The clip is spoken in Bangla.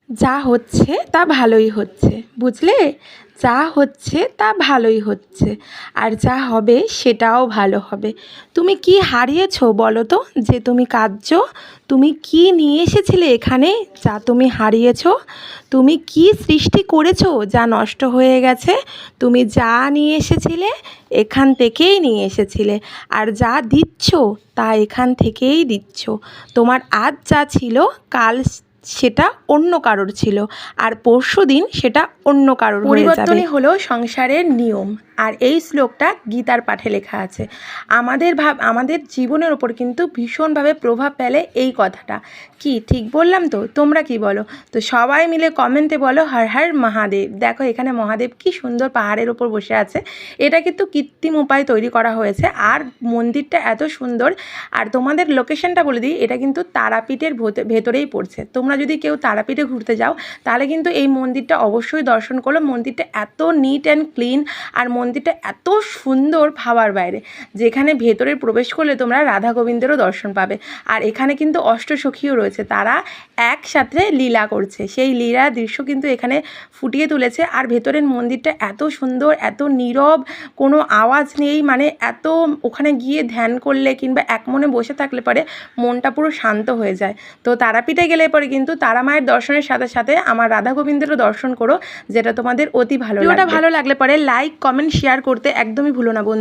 যা হচ্ছে তা ভালোই হচ্ছে, বুঝলে? যা হচ্ছে তা ভালোই হচ্ছে, আর যা হবে সেটাও ভালো হবে। তুমি কি হারিয়েছো বলো তো, যে তুমি কাঁদছো? তুমি কি নিয়ে এসেছিলে এখানে যা তুমি হারিয়েছো? তুমি কি সৃষ্টি করেছো যা নষ্ট হয়ে গেছে? তুমি যা নিয়ে এসেছিলে এখান থেকেই নিয়ে এসেছিলে, আর যা দিচ্ছ তা এখান থেকেই দিচ্ছ। তোমার আজ যা ছিল কাল সেটা অন্য কারোর ছিল, আর পরশুদিন সেটা অন্য কারোর হয়ে যাবে। পরিবর্তনই হলো সংসারের নিয়ম। আর এই শ্লোকটা গীতার পাঠে লেখা আছে। আমাদের জীবনের ওপর কিন্তু ভীষণভাবে প্রভাব ফেলে এই কথাটা। কি ঠিক বললাম তো? তোমরা কি বলো? তো সবাই মিলে কমেন্টে বলো হর হর মহাদেব। দেখো এখানে মহাদেব কি সুন্দর পাহাড়ের ওপর বসে আছে। এটা কিন্তু কৃত্রিম উপায়ে তৈরি করা হয়েছে, আর মন্দিরটা এত সুন্দর। আর তোমাদের লোকেশনটা বলে দিই, এটা কিন্তু তারাপীঠের ভেতরেই পড়ছে। তোমরা যদি কেউ তারাপীঠে ঘুরতে যাও তাহলে কিন্তু এই মন্দিরটা অবশ্যই দর্শন করো। মন্দিরটা এত নিট অ্যান্ড ক্লিন, আর মন্দিরটা এত সুন্দর ভাবার বাইরে, যেখানে ভেতরে প্রবেশ করলে তোমরা রাধা গোবিন্দেরও দর্শন পাবে। আর এখানে কিন্তু অষ্টসখীও রয়েছে, তারা একসাথে লীলা করছে। সেই লীলা দৃশ্য কিন্তু এখানে ফুটিয়ে তুলেছে। আর ভেতরের মন্দিরটা এত সুন্দর, এত নীরব, কোনো আওয়াজ নেই। মানে এত, ওখানে গিয়ে ধ্যান করলে কিংবা এক মনে বসে থাকলে পরে মনটা পুরো শান্ত হয়ে যায়। তো তারাপীঠে গেলে পরে কিন্তু তারা মায়ের দর্শনের সাথে সাথে আমার রাধা গোবিন্দেরও দর্শন করো, যেটা তোমাদের অতি ভালো লাগবে। ভালো লাগলে পরে লাইক, কমেন্ট, শেয়ার করতে একদমই ভুলো না বন্ধু।